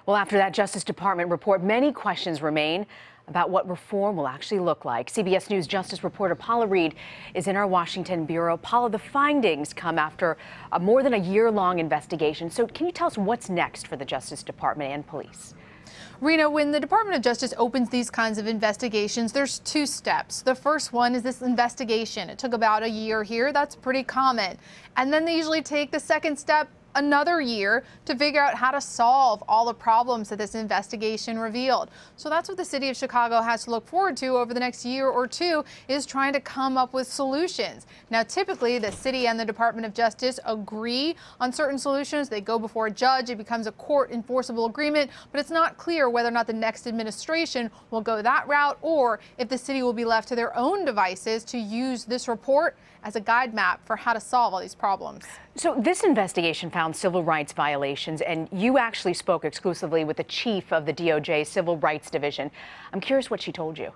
Well, after that Justice Department report, many questions remain about what reform will actually look like. CBS News Justice reporter Paula Reid is in our Washington bureau. Paula, the findings come after more than a year-long investigation. So can you tell us what's next for the Justice Department and police? Rena, when the Department of Justice opens these kinds of investigations, there's two steps. The first one is this investigation. It took about a year here. That's pretty common. And then they usually take the second step, another year, to figure out how to solve all the problems that this investigation revealed. So that's what the city of Chicago has to look forward to over the next year or two, is trying to come up with solutions. Now, typically, the city and the Department of Justice agree on certain solutions. They go before a judge. It becomes a court enforceable agreement, but it's not clear whether or not the next administration will go that route or if the city will be left to their own devices to use this report as a guide map for how to solve all these problems. So this investigation found civil rights violations, and you actually spoke exclusively with the chief of the DOJ Civil Rights Division. I'm curious what she told you.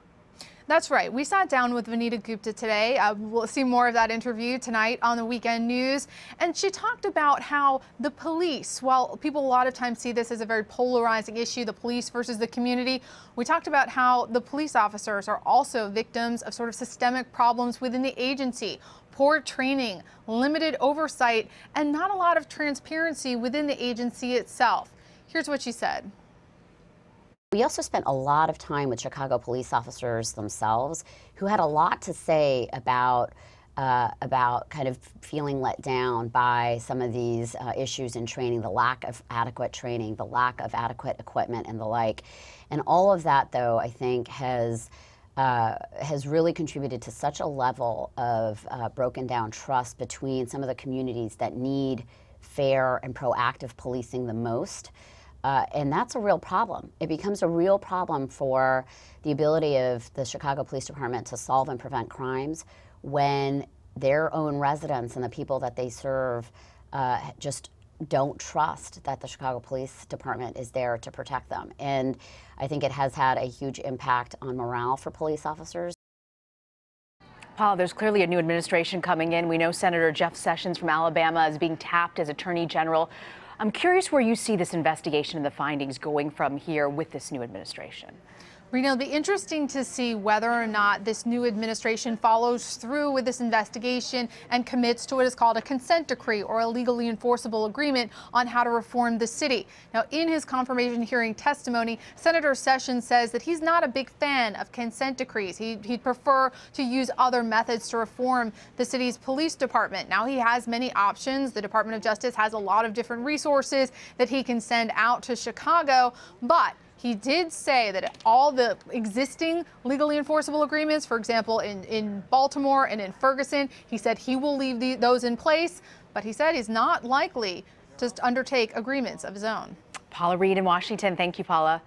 That's right. We sat down with Vanita Gupta today. We'll see more of that interview tonight on the Weekend News. And she talked about how the police, while people a lot of times see this as a very polarizing issue, the police versus the community, we talked about how the police officers are also victims of sort of systemic problems within the agency. Poor training, limited oversight, and not a lot of transparency within the agency itself. Here's what she said. We also spent a lot of time with Chicago police officers themselves who had a lot to say about kind of feeling let down by some of these issues in training, the lack of adequate training, the lack of adequate equipment and the like. And all of that, though, I think has really contributed to such a level of broken down trust between some of the communities that need fair and proactive policing the most. And that's a real problem. It becomes a real problem for the ability of the Chicago Police Department to solve and prevent crimes when their own residents and the people that they serve just don't trust that the Chicago Police Department is there to protect them. And I think it has had a huge impact on morale for police officers. Paul, there's clearly a new administration coming in. We know Senator Jeff Sessions from Alabama is being tapped as Attorney General. I'm curious where you see this investigation and the findings going from here with this new administration. Rena, it'll be interesting to see whether or not this new administration follows through with this investigation and commits to what is called a consent decree or a legally enforceable agreement on how to reform the city. Now, in his confirmation hearing testimony, Senator Sessions says that he's not a big fan of consent decrees. He'd prefer to use other methods to reform the city's police department. Now, he has many options. The Department of Justice has a lot of different resources that he can send out to Chicago, but he did say that all the existing legally enforceable agreements, for example, in Baltimore and in Ferguson, he said he will leave those in place, but he said he's not likely to undertake agreements of his own. Paula Reid in Washington. Thank you, Paula.